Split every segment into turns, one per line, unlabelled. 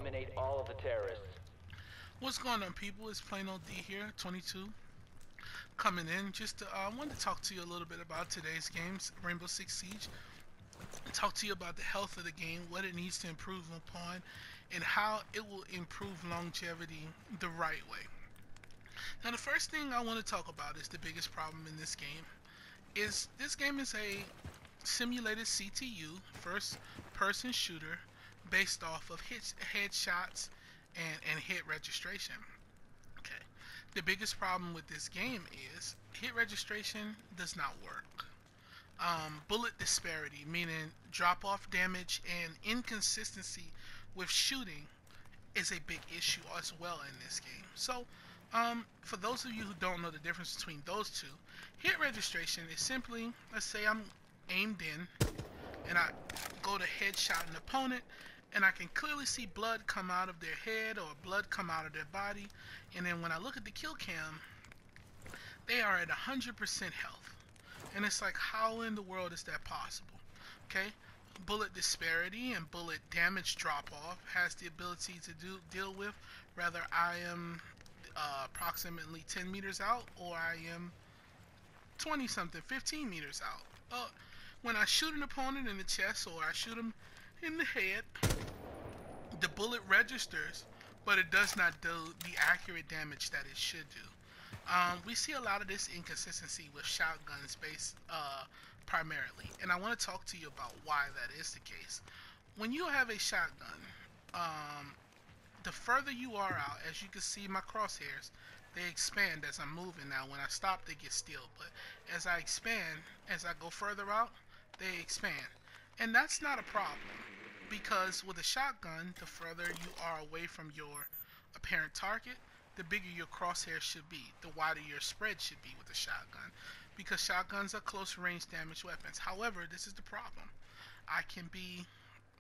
eliminate all of the terrorists.
What's going on, people? It's Plain old D here, 22, coming in. Just I wanted to talk to you a little bit about today's games, Rainbow Six Siege. Talk to you about the health of the game, what it needs to improve upon, and how it will improve longevity the right way. Now, the first thing I want to talk about is the biggest problem in this game. Is this game is a simulated CTU, first-person shooter, based off of headshots and hit registration. Okay. The biggest problem with this game is hit registration does not work. Bullet disparity, meaning drop-off damage and inconsistency with shooting, is a big issue as well in this game. So, for those of you who don't know the difference between those two, hit registration is simply, let's say I'm aimed in, and I go to headshot an opponent, and I can clearly see blood come out of their head or blood come out of their body, and then when I look at the kill cam, they are at 100% health. And it's like, how in the world is that possible? Okay, bullet disparity and bullet damage drop off has the ability to deal with whether I am approximately 10 meters out or I am 20 something, 15 meters out. When I shoot an opponent in the chest or I shoot him in the head, the bullet registers, but it does not do the accurate damage that it should do. We see a lot of this inconsistency with shotguns based primarily, and I want to talk to you about why that is the case. When you have a shotgun, the further you are out, as you can see my crosshairs, they expand as I'm moving. Now when I stop, they get still, but as I expand, as I go further out, they expand. And that's not a problem, because with a shotgun, the further you are away from your apparent target, the bigger your crosshair should be, the wider your spread should be with a shotgun, because shotguns are close range damage weapons. However, this is the problem. I can be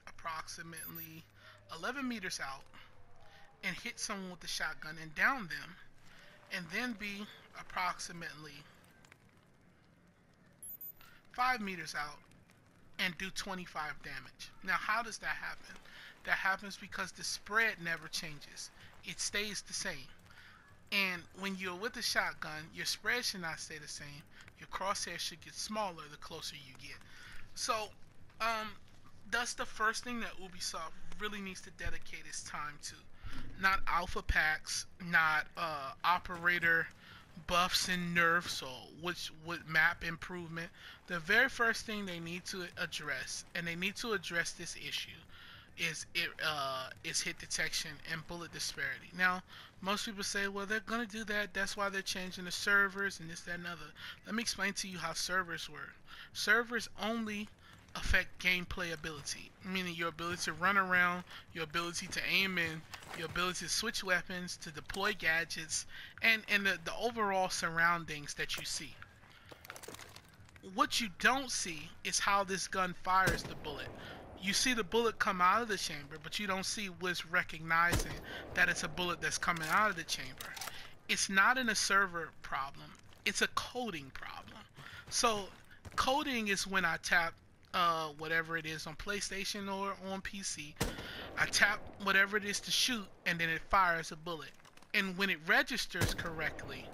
approximately 11 meters out and hit someone with the shotgun and down them, and then be approximately 5 meters out and do 25 damage. Now, how does that happen? That happens because the spread never changes. It stays the same. And when you're with a shotgun, your spread should not stay the same. Your crosshair should get smaller the closer you get. So, that's the first thing that Ubisoft really needs to dedicate its time to. Not alpha packs, not operator buffs and nerfs, or which would map improvement. The very first thing they need to address, and they need to address this issue, is hit detection and bullet disparity. Now, most people say, well, they're going to do that. That's why they're changing the servers and this, that, and other. Let me explain to you how servers work. Servers only affect gameplay ability, meaning your ability to run around, your ability to aim in, your ability to switch weapons, to deploy gadgets, and the overall surroundings that you see. What you don't see is how this gun fires the bullet. You see the bullet come out of the chamber, but you don't see what's recognizing that it's a bullet that's coming out of the chamber. It's not in a server problem. It's a coding problem. So coding is when I tap whatever it is on PlayStation or on PC. I tap whatever it is to shoot, and then it fires a bullet. And when it registers correctly,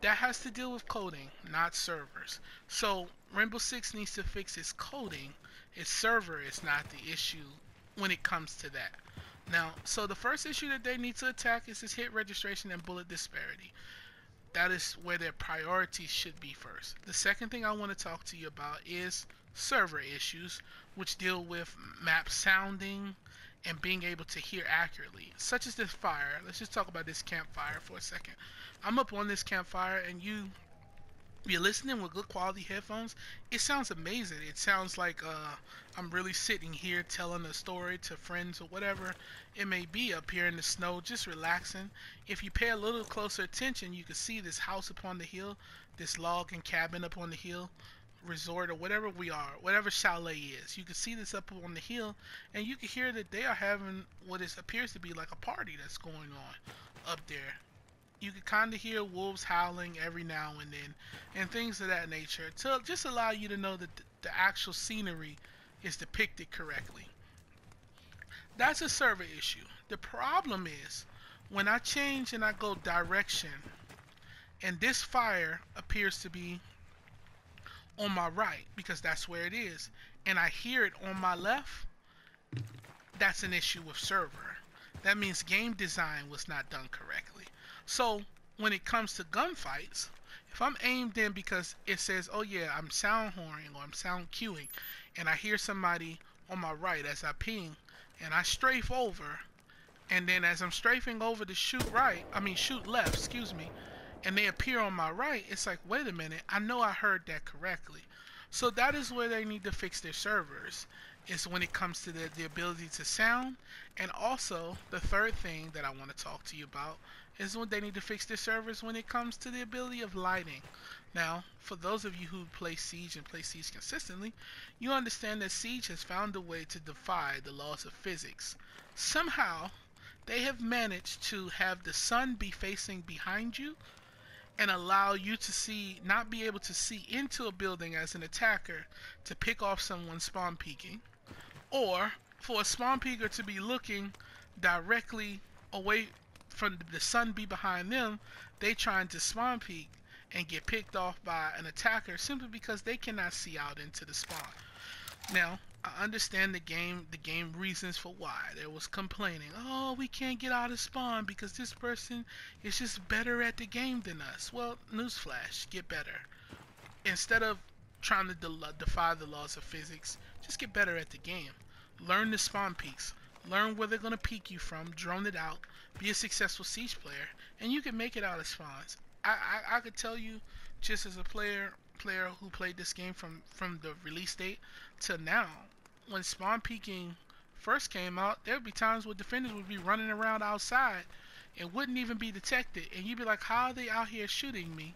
that has to deal with coding, not servers. So Rainbow Six needs to fix its coding. Its server is not the issue when it comes to that. Now, so the first issue that they need to attack is this hit registration and bullet disparity. That is where their priorities should be first. The second thing I want to talk to you about is server issues, which deal with map sounding and being able to hear accurately, such as this fire. Let's just talk about this campfire for a second. I'm up on this campfire, and you're listening with good quality headphones. It sounds amazing. It sounds like I'm really sitting here telling a story to friends or whatever it may be up here in the snow, just relaxing. If you pay a little closer attention, you can see this house upon the hill, this log and cabin up on the hill, resort or whatever we are, whatever chalet is. You can see this up on the hill, and you can hear that they are having what appears to be like a party that's going on up there. You can kind of hear wolves howling every now and then, and things of that nature, to just allow you to know that the actual scenery is depicted correctly. That's a server issue. The problem is when I change and I go direction, and this fire appears to be on my right because that's where it is, and I hear it on my left, that's an issue with server. That means game design was not done correctly. So when it comes to gunfights, if I'm aimed in because it says, oh yeah, I'm sound horning or I'm sound queuing, and I hear somebody on my right as I ping, and I strafe over, and then as I'm strafing over to shoot left, excuse me, and they appear on my right, it's like, wait a minute, I know I heard that correctly. So that is where they need to fix their servers, is when it comes to the ability to sound. And also, the third thing that I want to talk to you about is when they need to fix their servers when it comes to the ability of lighting. Now, for those of you who play Siege and play Siege consistently, you understand that Siege has found a way to defy the laws of physics. Somehow, they have managed to have the sun be facing behind you and allow you to see, not be able to see into a building as an attacker to pick off someone spawn peeking, or for a spawn peeker to be looking directly away from the sun be behind them, they trying to spawn peek and get picked off by an attacker simply because they cannot see out into the spawn. Now, I understand the game reasons for why. There was complaining, oh, we can't get out of spawn because this person is just better at the game than us. Well, newsflash, get better. Instead of trying to defy the laws of physics, just get better at the game. Learn the spawn peaks. Learn where they're going to peek you from, drone it out, be a successful Siege player, and you can make it out of spawns. I could tell you, just as a player who played this game from the release date to now, when spawn peeking first came out, there would be times where defenders would be running around outside and wouldn't even be detected, and you'd be like, how are they out here shooting me?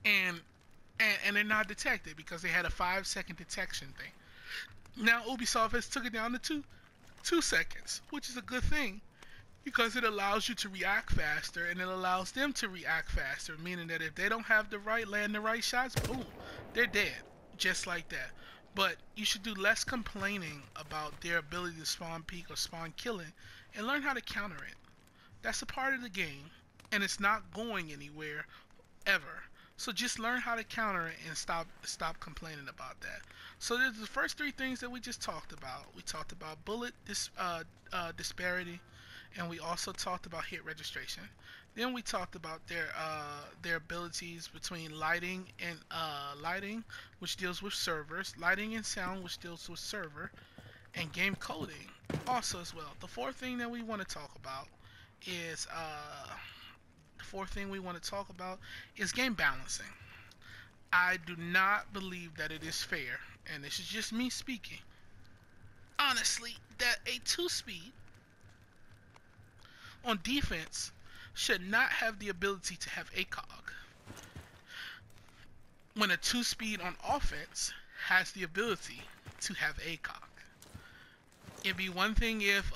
And they're not detected because they had a 5-second detection thing. Now Ubisoft has took it down to 2 seconds, which is a good thing because it allows you to react faster and it allows them to react faster, meaning that if they don't have the right land the right shots, boom, they're dead, just like that. But you should do less complaining about their ability to spawn peek or spawn killing and learn how to counter it. That's a part of the game and it's not going anywhere ever. So just learn how to counter it and stop complaining about that. So there's the first three things that we just talked about. We talked about bullet disparity, and we also talked about hit registration. Then we talked about their abilities between lighting and lighting, which deals with servers, lighting and sound, which deals with server, and game coding also as well. The fourth thing that we want to talk about is game balancing. I do not believe that it is fair, and this is just me speaking, honestly, that a 2-speed on defense should not have the ability to have ACOG, when a 2-speed on offense has the ability to have ACOG. It'd be one thing if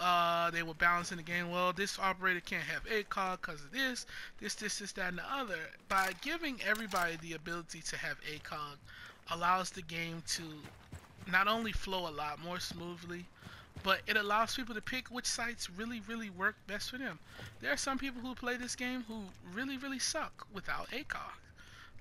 they were balancing the game. Well, this operator can't have ACOG because of this, that, and the other. By giving everybody the ability to have ACOG allows the game to not only flow a lot more smoothly, but it allows people to pick which sites really, really work best for them. There are some people who play this game who really, really suck without ACOG.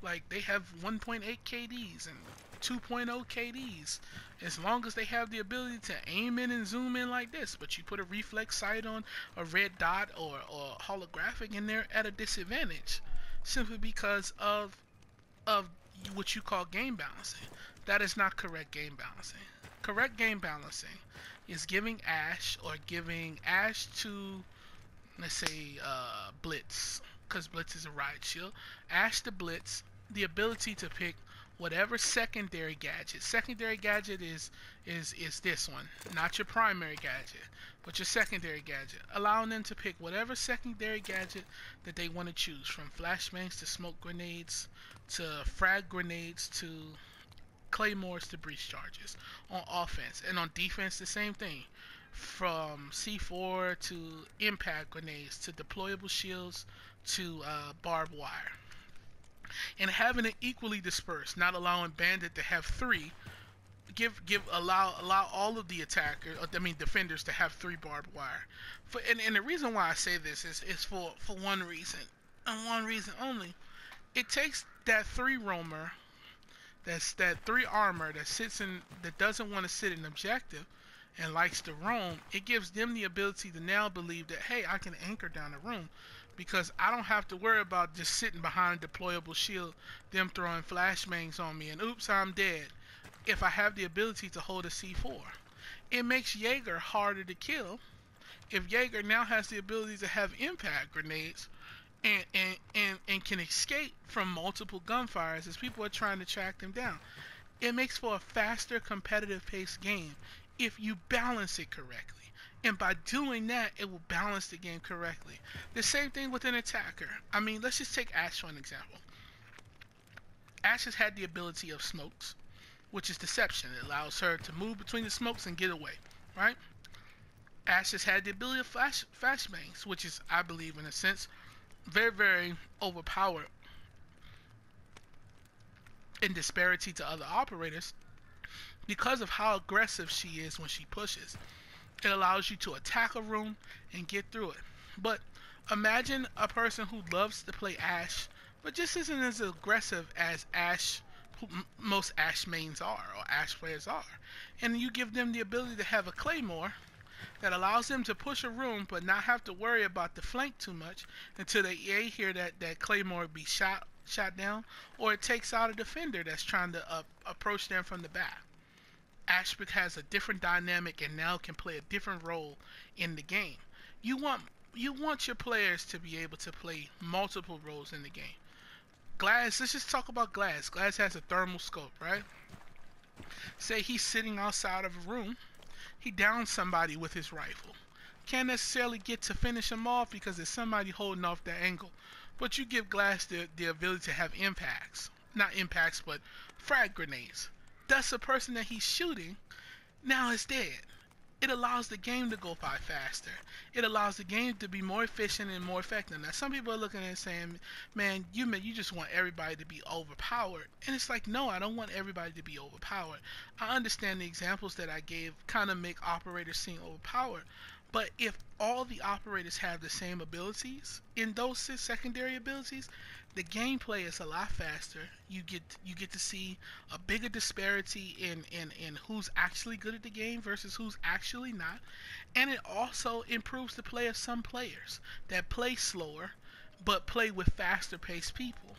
Like, they have 1.8 KDs and 2.0 KDs, as long as they have the ability to aim in and zoom in like this. But you put a reflex sight on a red dot or holographic in there at a disadvantage, simply because of what you call game balancing. That is not correct game balancing. Correct game balancing is giving Ash to, let's say, Blitz, because Blitz is a riot shield. Ash to Blitz the ability to pick whatever secondary gadget. Secondary gadget is this one, not your primary gadget, but your secondary gadget. Allowing them to pick whatever secondary gadget that they want to choose, from flashbangs to smoke grenades to frag grenades to claymores to breach charges on offense. And on defense, the same thing, from C4 to impact grenades to deployable shields to barbed wire. And having it equally dispersed, not allowing Bandit to have 3 allow all of the attackers, I mean defenders, to have three barbed wire. And the reason why I say this is for one reason, and one reason only. It takes that three roamer, that three armor that doesn't want to sit in objective and likes to roam. It gives them the ability to now believe that, hey, I can anchor down the room because I don't have to worry about just sitting behind a deployable shield, them throwing flashbangs on me, and oops, I'm dead. If I have the ability to hold a C4, it makes Jaeger harder to kill. If Jaeger now has the ability to have impact grenades and can escape from multiple gunfires as people are trying to track them down, it makes for a faster, competitive paced game if you balance it correctly. And by doing that, it will balance the game correctly. The same thing with an attacker. I mean, let's just take Ash for an example. Ash has had the ability of smokes, which is deception. It allows her to move between the smokes and get away, right? Ash has had the ability of flashbangs, which is, I believe, in a sense, very, very overpowered in disparity to other operators because of how aggressive she is when she pushes. It allows you to attack a room and get through it. But imagine a person who loves to play Ash, but just isn't as aggressive as most Ash mains are, or Ash players are. And you give them the ability to have a Claymore that allows them to push a room but not have to worry about the flank too much until they hear that Claymore be shot down, or it takes out a defender that's trying to approach them from the back. Ashbrook has a different dynamic and now can play a different role in the game. You want your players to be able to play multiple roles in the game. Glass, let's just talk about Glass. Glass has a thermal scope, right? Say he's sitting outside of a room. He downs somebody with his rifle. Can't necessarily get to finish him off because there's somebody holding off that angle. But you give Glass the ability to have impacts. Not impacts, but frag grenades. Thus, the person that he's shooting now is dead. It allows the game to go by faster. It allows the game to be more efficient and more effective. Now, some people are looking at it saying, man, you just want everybody to be overpowered. And it's like, no, I don't want everybody to be overpowered. I understand the examples that I gave kind of make operators seem overpowered. But if all the operators have the same abilities in those secondary abilities, the gameplay is a lot faster. You get to see a bigger disparity in who's actually good at the game versus who's actually not. And it also improves the play of some players that play slower but play with faster paced people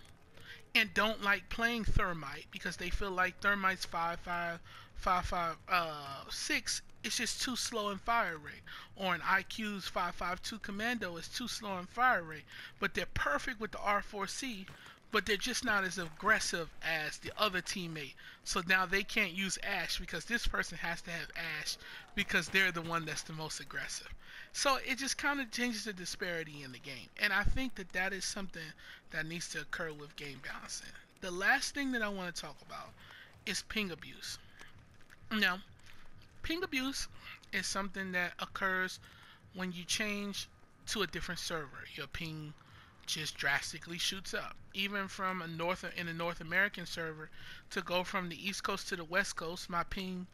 and don't like playing Thermite because they feel like Thermite's 5.5.6 it's just too slow in fire rate, or an IQ's 5.5.2 Commando is too slow in fire rate, but they're perfect with the R4C, but they're just not as aggressive as the other teammate. So now they can't use Ash because this person has to have Ash because they're the one that's the most aggressive. So it just kind of changes the disparity in the game, and I think that is something that needs to occur with game balancing. The last thing that I want to talk about is ping abuse. Now, ping abuse is something that occurs when you change to a different server. Your ping just drastically shoots up. Even from in a North American server, to go from the East Coast to the West Coast, my ping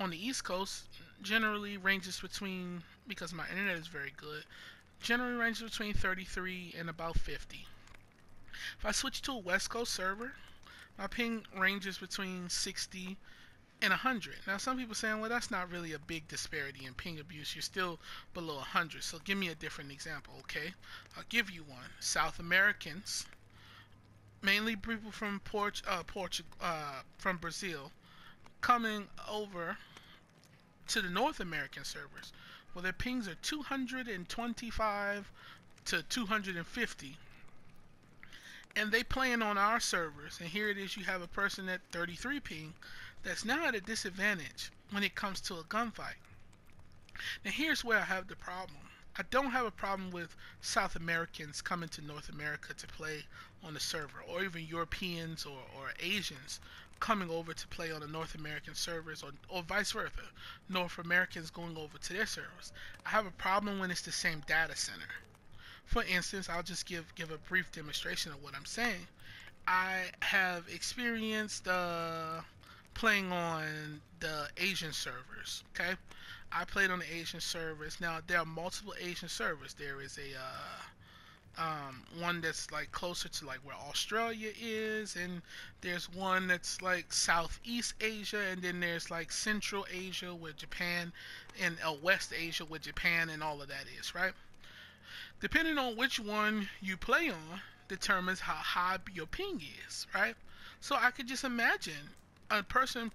on the East Coast generally ranges between, because my internet is very good, generally ranges between 33 and about 50. If I switch to a West Coast server, my ping ranges between 60 and 100. Now, some people saying, well, that's not really a big disparity in ping abuse. You're still below 100. So give me a different example, okay? I'll give you one. South Americans, mainly people from from Brazil, coming over to the North American servers, well, their pings are 225 to 250. And they playing on our servers, and here it is, you have a person at 33 ping that's now at a disadvantage when it comes to a gunfight. Now here's where I have the problem. I don't have a problem with South Americans coming to North America to play on the server, or even Europeans or Asians coming over to play on the North American servers, or vice versa, North Americans going over to their servers. I have a problem when it's the same data center. For instance, I'll just give a brief demonstration of what I'm saying. I have experienced playing on the Asian servers. Okay, I played on the Asian servers. Now there are multiple Asian servers. There is a one that's like closer to like where Australia is, and there's one that's like Southeast Asia, and then there's like Central Asia with Japan, and West Asia with Japan, and all of that is right. Depending on which one you play on, determines how high your ping is, right? So I could just imagine a person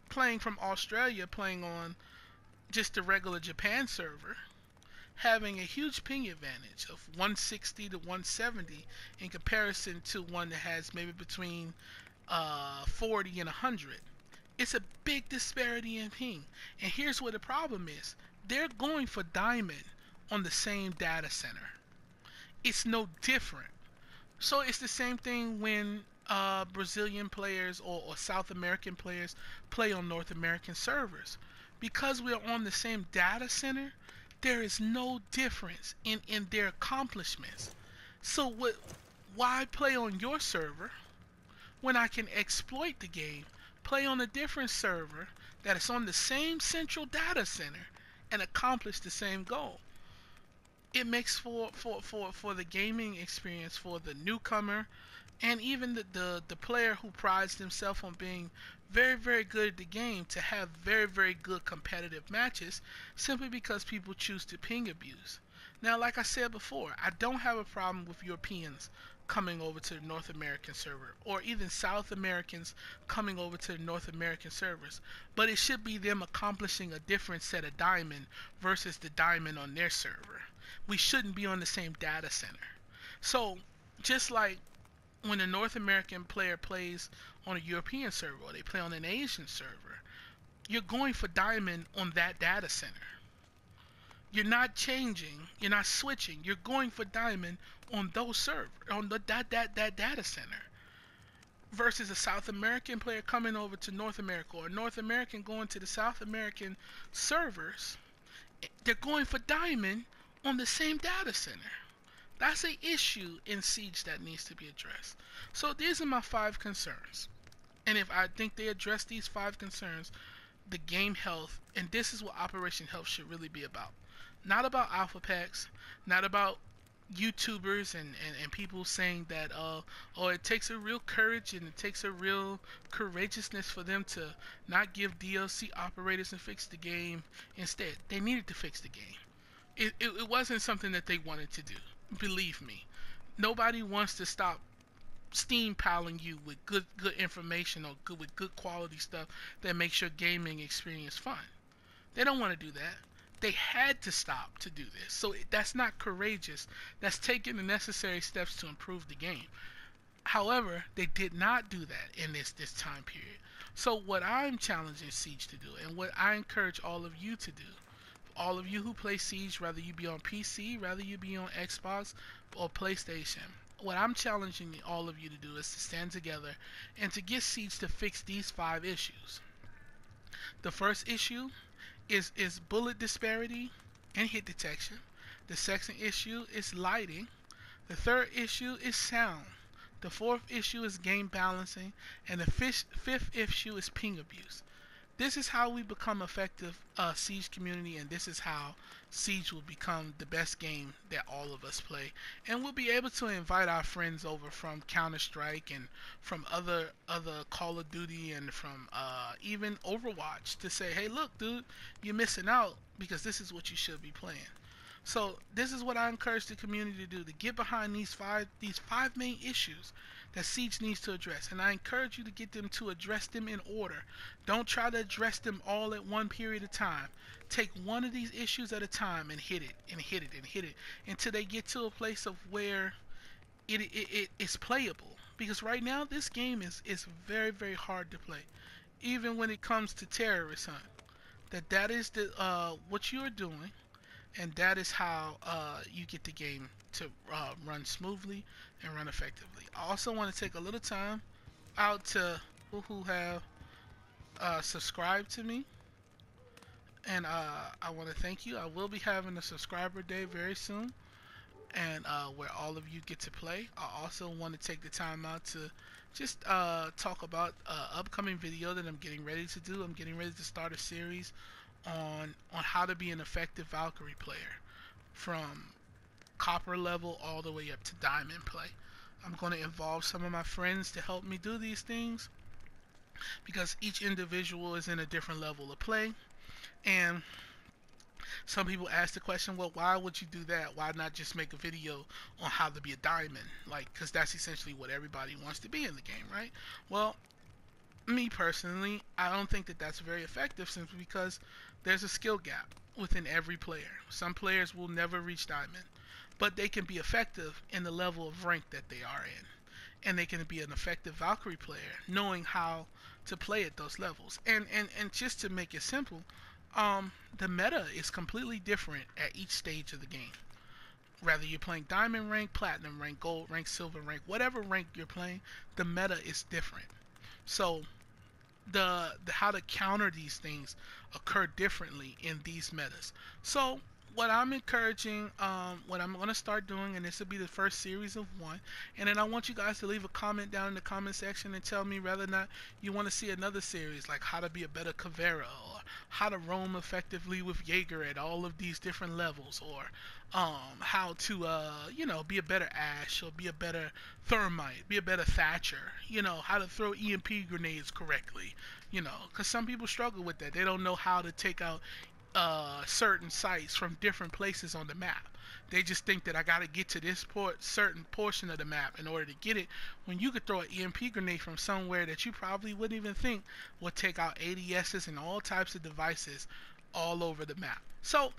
playing from Australia playing on just the regular Japan server having a huge ping advantage of 160 to 170 in comparison to one that has maybe between 40 and 100. It's a big disparity in ping. And here's where the problem is: they're going for diamond on the same data center. It's no different. So it's the same thing when Brazilian players or South American players play on North American servers. Because we're on the same data center, there is no difference in their accomplishments. So why play on your server when I can exploit the game, play on a different server that is on the same central data center and accomplish the same goal? It makes for the gaming experience for the newcomer and even the player who prides himself on being very, very good at the game to have very, very good competitive matches simply because people choose to ping abuse. Now, like I said before, I don't have a problem with Europeans coming over to the North American server or even South Americans coming over to the North American servers, but it should be them accomplishing a different set of diamond versus the diamond on their server. We shouldn't be on the same data center. So, just like when a North American player plays on a European server or they play on an Asian server, you're going for diamond on that data center. You're not changing, you're not switching. You're going for diamond on those servers, on that data center. Versus a South American player coming over to North America or a North American going to the South American servers, they're going for diamond on the same data center. That's an issue in Siege that needs to be addressed. So these are my 5 concerns. And if I think they address these 5 concerns, the game health, and this is what Operation Health should really be about. Not about alpha packs, not about YouTubers and people saying that oh, it takes a real courage and it takes a real courageousness for them to not give DLC operators and fix the game. Instead, they needed to fix the game. It wasn't something that they wanted to do. Believe me, nobody wants to stop steam piling you with good information or with good quality stuff that makes your gaming experience fun. They don't want to do that. They had to stop to do this. So that's not courageous. That's taking the necessary steps to improve the game. However, they did not do that in this time period. So what I'm challenging Siege to do, and what I encourage all of you to do, all of you who play Siege, whether you be on PC, whether you be on Xbox or PlayStation, what I'm challenging all of you to do is to stand together and to get Siege to fix these 5 issues. The first issue is bullet disparity and hit detection. The second issue is lighting. The third issue is sound. The fourth issue is game balancing. And the fifth issue is ping abuse. This is how we become effective Siege community, and this is how Siege will become the best game that all of us play. And we'll be able to invite our friends over from Counter-Strike and from other Call of Duty and from even Overwatch to say, hey, look, dude, you're missing out because this is what you should be playing. So this is what I encourage the community to do, to get behind these five main issues that Siege needs to address. And I encourage you to get them to address them in order. Don't try to address them all at one period of time. Take one of these issues at a time and hit it and hit it and hit it until they get to a place of where it is playable. Because right now this game is very, very hard to play. Even when it comes to terrorist hunt. That is the what you're doing, and that is how you get the game to run smoothly and run effectively. I also want to take a little time out to people who have subscribed to me, and I want to thank you. I will be having a subscriber day very soon, and where all of you get to play. I also want to take the time out to just talk about upcoming video that I'm getting ready to do. I'm getting ready to start a series on how to be an effective Valkyrie player from copper level all the way up to diamond play. I'm going to involve some of my friends to help me do these things because each individual is in a different level of play. And some people ask the question, well, why would you do that? Why not just make a video on how to be a diamond? Like, because that's essentially what everybody wants to be in the game, right? Well, me personally, I don't think that that's very effective simply because there's a skill gap within every player. Some players will never reach diamond, but they can be effective in the level of rank that they are in. And they can be an effective Valkyrie player knowing how to play at those levels. And just to make it simple, the meta is completely different at each stage of the game. Whether you're playing diamond rank, platinum rank, gold rank, silver rank, whatever rank you're playing, the meta is different. So the how to counter these things occur differently in these metas. So what I'm encouraging, what I'm going to start doing, and this will be the first series of one, and then I want you guys to leave a comment down in the comment section and tell me whether or not you want to see another series, like how to be a better Caveira, or how to roam effectively with Jaeger at all of these different levels, or how to, be a better Ash, or be a better Thermite, be a better Thatcher, how to throw EMP grenades correctly, because some people struggle with that. They don't know how to take out certain sites from different places on the map. They just think that I got to get to this certain portion of the map in order to get it, when you could throw an EMP grenade from somewhere that you probably wouldn't even think would take out ADSs and all types of devices all over the map. So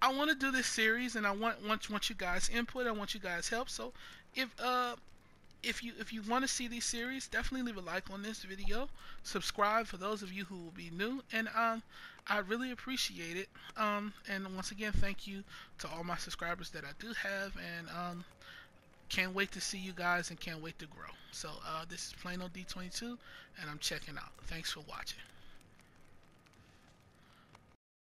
I want to do this series, and I want you guys input. I want you guys help. So if if you want to see these series, definitely leave a like on this video. Subscribe for those of you who will be new, and I really appreciate it. And once again, thank you to all my subscribers that I do have, and can't wait to see you guys and can't wait to grow. So this is Plain old D22, and I'm checking out. Thanks for watching.